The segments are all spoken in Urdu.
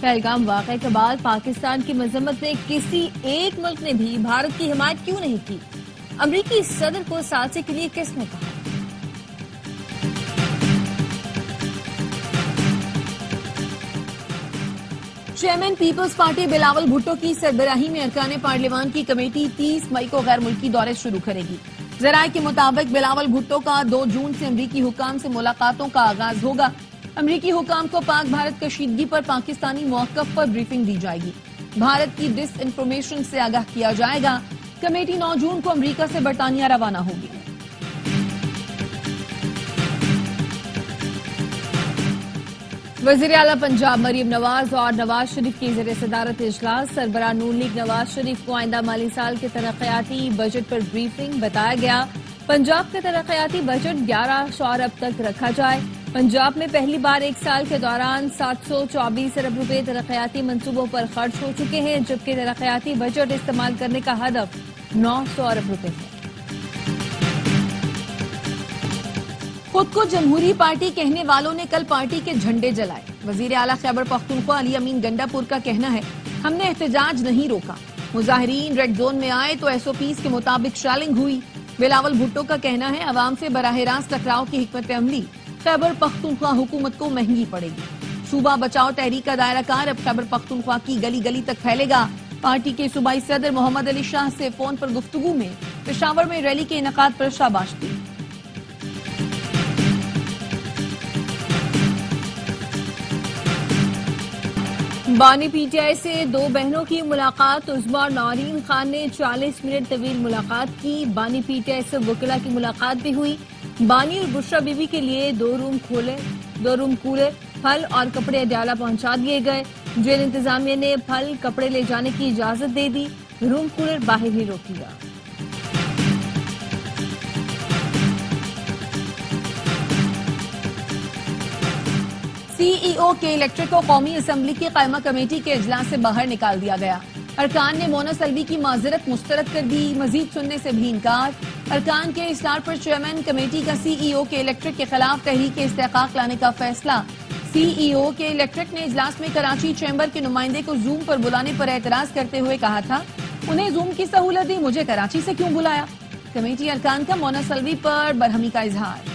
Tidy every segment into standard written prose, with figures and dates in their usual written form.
پہلگام واقعے کے بعد پاکستان کی مذمت میں کسی ایک ملک نے بھی بھارت کی حمایت کیوں نہیں کی؟ امریکی صدر کو سازش کے لیے کس نے کہا؟ Chairman peoples party Bilawal Bhutto کی سربراہی میں ارکان پارلیمان کی کمیٹی 30 مئی کو غیر ملکی دورے شروع کرے گی۔ ذرائع کے مطابق بلاول بھٹو کا 2 جون سے امریکی حکام سے ملاقاتوں کا آغاز ہوگا۔ امریکی حکام کو پاک بھارت کشیدگی پر پاکستانی موقف پر بریفنگ دی جائے گی۔ بھارت کی ڈس انفارمیشن سے آگاہ کیا جائے گا۔ کمیٹی 9 جون کو امریکہ سے برطانیہ روانہ ہوگی۔ وزیر اعلیٰ پنجاب مریم نواز اور نواز شریف کی زیر صدارت اجلاس، سربراہ نون لیگ نواز شریف کو آئندہ مالی سال کے ترقیاتی بجٹ پر بریفنگ۔ بتایا گیا پنجاب کا ترقیاتی بجٹ 11 ارب تک رکھا جائے۔ پنجاب میں پہلی بار ایک سال کے دوران 724 ارب روپے ترقیاتی منصوبوں پر خرچ ہو چکے ہیں، جبکہ ترقیاتی بجٹ استعمال کرنے کا ہدف 900 ارب روپے ہے۔ خود کو جمہوری پارٹی کہنے والوں نے کل پارٹی کے جھنڈے جلائے۔ وزیر اعلیٰ خیبر پختونخوا علی امین گنڈا پور کا کہنا ہے، ہم نے احتجاج نہیں روکا، مظاہرین ریڈ زون میں آئے تو ایس او پیز کے مطابق شیلنگ ہوئی۔ بلاول بھٹو کا کہنا ہے، عوام سے براہ راست ٹکراؤ کی حکمت عملی خیبر پختونخوا حکومت کو مہنگی پڑے گی۔ صوبہ بچاؤ تحریک کا دائرہ کار اب خیبر پختونخوا کی گلی گلی تک پھیلے گا۔ پارٹی کے صوبائی صدر محمد علی شاہ سے فون پر گفتگو میں پشاور میں ریلی کے انعقاد پر شاباش دی۔ بانی پی ٹی آئی سے 2 بہنوں کی ملاقات، عظمیٰ اور نورین خان نے 40 منٹ طویل ملاقات کی۔ بانی پی ٹی آئی سے وکلا کی ملاقات بھی ہوئی۔ بانی اور بشرا بی بی کے لیے 2 روم کھولے، پھل اور کپڑے اڈیالہ پہنچا دیے گئے۔ جیل انتظامیہ نے پھل کپڑے لے جانے کی اجازت دے دی، روم کولر باہر ہی روک لیا۔ سی ای او کے الیکٹرک کو قومی اسمبلی کی قائمہ کمیٹی کے اجلاس سے باہر نکال دیا گیا۔ ارکان نے مونا سلوی کی معذرت مسترد کر دی، مزید سننے سے بھی انکار۔ ارکان کے اصرار پر چیئرمین کمیٹی کا سی ای او کے الیکٹرک کے خلاف تحریک استحقاق لانے کا فیصلہ۔ سی ای او کے الیکٹرک نے اجلاس میں کراچی چیمبر کے نمائندے کو زوم پر بلانے پر اعتراض کرتے ہوئے کہا تھا، انہیں زوم کی سہولت دی، مجھے کراچی سے کیوں بلایا؟ کمیٹی ارکان کا مونا سلوی پر برہمی کا اظہار۔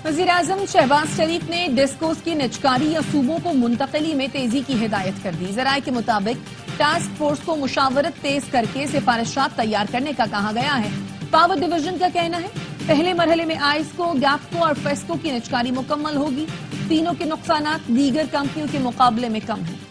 وزیراعظم شہباز شریف نے ڈسکوز کی نجکاری یا صوبوں کو منتقلی میں تیزی کی ہدایت کر دی۔ ذرائع کے مطابق ٹاسک فورس کو مشاورت تیز کر کے سفارشات تیار کرنے کا کہا گیا ہے۔ پاور ڈویژن کا کہنا ہے، پہلے مرحلے میں آئسکو، گیپکو اور فیسکو کی نجکاری مکمل ہوگی۔ تینوں کے نقصانات دیگر کمپنیوں کے مقابلے میں کم ہیں۔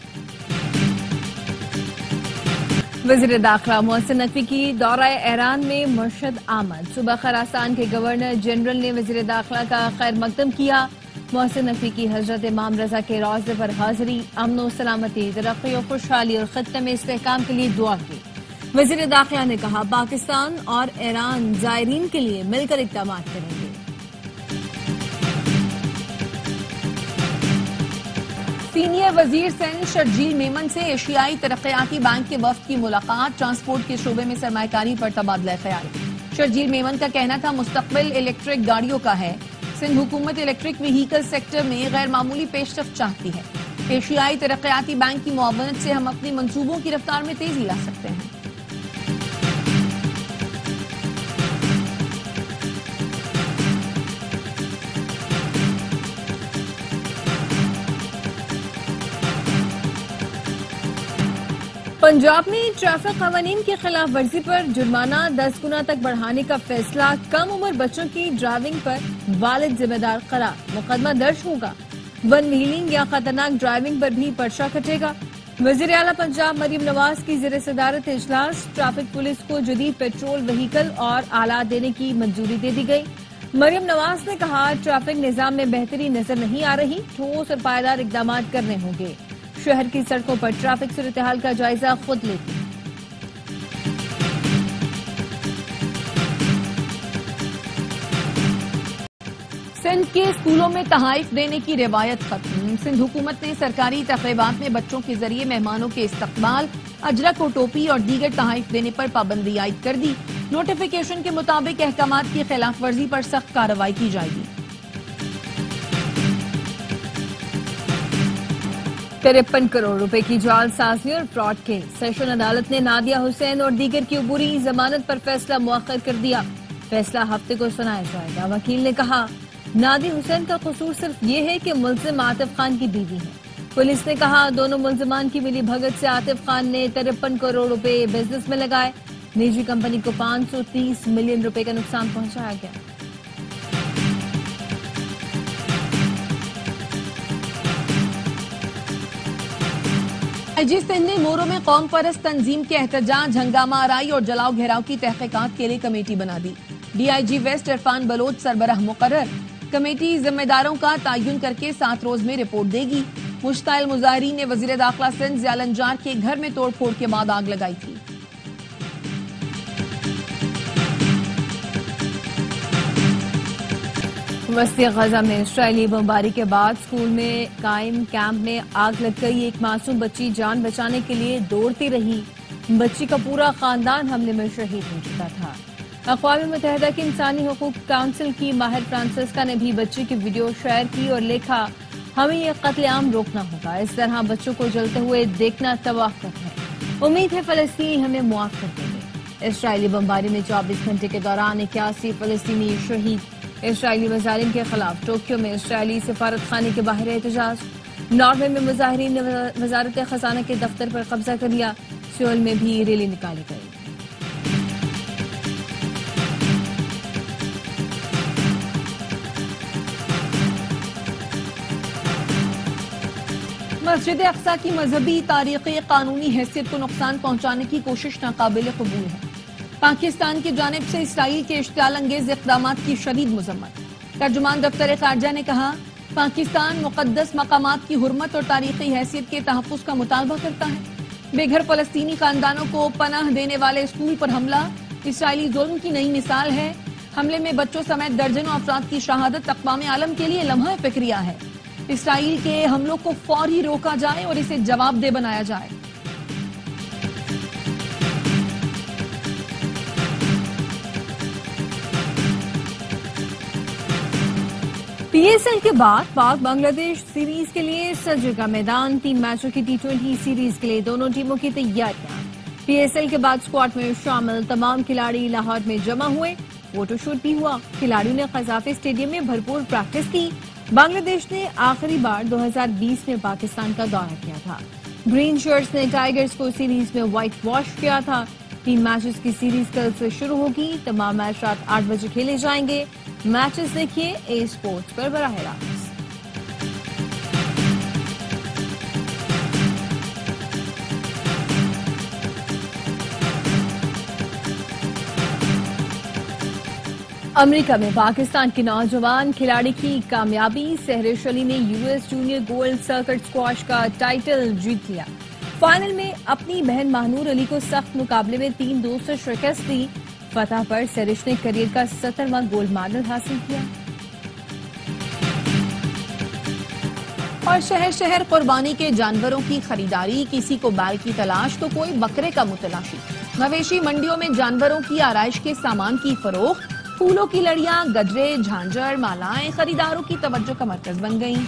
وزیر داخلہ محسن نقوی کی دورہ ایران میں مرشد آمد۔ صبح خراسان کے گورنر جنرل نے وزیر داخلہ کا خیر مقدم کیا۔ محسن نقوی کی حضرت امام رضا کے روضے پر حاضری، امن و سلامتی، ترقی و خوشحالی اور خطے میں استحکام کے لیے دعا کی۔ وزیر داخلہ نے کہا، پاکستان اور ایران زائرین کے لیے مل کر اقدامات کریں گے۔ سینئر وزیر سندھ شرجیل میمن سے ایشیائی ترقیاتی بینک کے وفد کی ملاقات، ٹرانسپورٹ کے شعبے میں سرمایہ کاری پر تبادلہ خیال۔ شرجیل میمن کا کہنا تھا، مستقبل الیکٹرک گاڑیوں کا ہے۔ سندھ حکومت الیکٹرک وہیکل سیکٹر میں غیر معمولی پیش رفت چاہتی ہے۔ ایشیائی ترقیاتی بینک کی معاونت سے ہم اپنی منصوبوں کی رفتار میں تیزی لا سکتے ہیں۔ پنجاب میں ٹریفک قوانین کی خلاف ورزی پر جرمانہ 10 گنا تک بڑھانے کا فیصلہ، کم عمر بچوں کی ڈرائیونگ پر والد ذمہ دار قرار، مقدمہ درج ہوگا۔ ون وہیلنگ یا خطرناک ڈرائیونگ پر بھی پرچہ کٹے گا۔ وزیر اعلیٰ پنجاب مریم نواز کی زیر صدارت اجلاس، ٹریفک پولیس کو جدید پیٹرول وہیکل اور آلات دینے کی منظوری دے دی گئی۔ مریم نواز نے کہا، ٹریفک نظام میں بہتری نظر نہیں آ رہی، ٹھوس اور پائیدار اقدامات کرنے ہوں گے۔ شہر کی سڑکوں پر ٹریفک صورتحال کا جائزہ خود لیتی۔ سندھ کے اسکولوں میں تحائف دینے کی روایت ختم۔ سندھ حکومت نے سرکاری تقریبات میں بچوں کے ذریعے مہمانوں کے استقبال، اجرک و ٹوپی اور دیگر تحائف دینے پر پابندی عائد کر دی۔ نوٹیفیکیشن کے مطابق احکامات کی خلاف ورزی پر سخت کارروائی کی جائے گی۔ 53 کروڑ روپے کی جعل سازی اور فراڈ کیس۔ سیشن عدالت نے نادیہ حسین اور دیگر کی عبوری ضمانت پر فیصلہ مؤخر کر دیا۔ فیصلہ ہفتے کو سنایا جائے گا۔ وکیل نے کہا نادیہ حسین کا قصور صرف یہ ہے کہ ملزم عاطف خان کی بیوی ہے۔ پولیس نے کہا دونوں ملزمان کی ملی بھگت سے عاطف خان نے 53 کروڑ روپے بزنس میں لگائے۔ نجی کمپنی کو 530 ملین روپے کا نقصان پہنچایا گیا۔ جی سندھ نے مورو میں قوم پرست تنظیم کے احتجاج، ہنگامہ آرائی اور جلاؤ گھیراؤ کی تحقیقات کے لیے کمیٹی بنا دی۔ D I G west Irfan Baloch سربراہ مقرر۔ کمیٹی ذمہ داروں کا تعین کر کے 7 روز میں رپورٹ دے گی۔ مشتعل مظاہرین نے وزیر داخلہ سندھ ضیاء النجار کے گھر میں توڑ پھوڑ کے بعد آگ لگائی تھی۔ وسطی غزہ میں اسرائیلی بمباری کے بعد اسکول میں قائم کیمپ میں آگ لگ گئی۔ ایک معصوم بچی جان بچانے کے لیے دوڑتی رہی۔ بچی کا پورا خاندان حملے میں شہید ہو چکا تھا۔ اقوام متحدہ کی انسانی حقوق کونسل کی ماہر فرانسسکا نے بھی بچی کی ویڈیو شیئر کی اور لکھا ہمیں یہ قتل عام روکنا ہوگا۔ اس طرح بچوں کو جلتے ہوئے دیکھنا تباہ کن ہے۔ امید ہے فلسطینی ہمیں معاف کر دیں گے۔ اسرائیلی بمباری میں 24 گھنٹے کے دوران 81 فلسطینی شہید۔ اسرائیلی مظالم کے خلاف ٹوکیو میں اسرائیلی سفارت خانے کے باہر احتجاج۔ ناروے میں مظاہرین نے وزارت خزانہ کے دفتر پر قبضہ کر لیا۔ سیول میں بھی ریلی نکالی گئی۔ مسجد اقصی کی مذہبی، تاریخی، قانونی حیثیت کو نقصان پہنچانے کی کوشش ناقابل قبول ہے۔ پاکستان کی جانب سے اسرائیل کے اشتعال انگیز اقدامات کی شدید مذمت۔ ترجمان دفتر خارجہ نے کہا پاکستان مقدس مقامات کی حرمت اور تاریخی حیثیت کے تحفظ کا مطالبہ کرتا ہے۔ بے گھر فلسطینی خاندانوں کو پناہ دینے والے اسکول پر حملہ اسرائیلی ظلم کی نئی مثال ہے۔ حملے میں بچوں سمیت درجنوں افراد کی شہادت اقوام عالم کے لیے لمحہ فکریہ ہے۔ اسرائیل کے حملوں کو فوری روکا جائے اور اسے جواب دہ بنایا جائے۔ پی ایس ایل کے بعد پاک بنگلہ دیش سیریز کے لیے سجے گا میدان۔ 3 میچوں کی T20 سیریز کے لیے دونوں ٹیموں کی تیاریاں۔ پی ایس ایل کے بعد اسکواڈ میں شامل تمام کھلاڑی لاہور میں جمع ہوئے۔ فوٹو شوٹ بھی ہوا۔ کھلاڑیوں نے قذافی اسٹیڈیم میں بھرپور پریکٹس کی۔ بنگلہ دیش نے آخری بار 2020 میں پاکستان کا دورہ کیا تھا۔ گرین شرٹس نے ٹائیگرز کو سیریز میں وائٹ واش کیا تھا۔ 3 میچز کی سیریز کل سے شروع ہوگی۔ تمام میچ رات 8 بجے کھیلے جائیں گے۔ میچز دیکھیے اے اسپورٹس پر براہ راست۔ امریکہ میں پاکستان کے نوجوان کھلاڑی کی کامیابی۔ سہرش علی نے U S junior gold circuit squash کا ٹائٹل جیت لیا۔ فائنل میں اپنی بہن ماہنور علی کو سخت مقابلے میں 3-2 سے شکست دی۔ فتح پر سہرش نے کیریئر کا 70واں گولڈ میڈل حاصل کیا۔ اور شہر شہر قربانی کے جانوروں کی خریداری، کسی کو بیل کی تلاش تو کوئی بکرے کا متلاشی۔ مویشی منڈیوں میں جانوروں کی آرائش کے سامان کی فروخت، پھولوں کی لڑیاں، گجرے، جھانجر، مالائیں خریداروں کی توجہ کا مرکز بن گئیں۔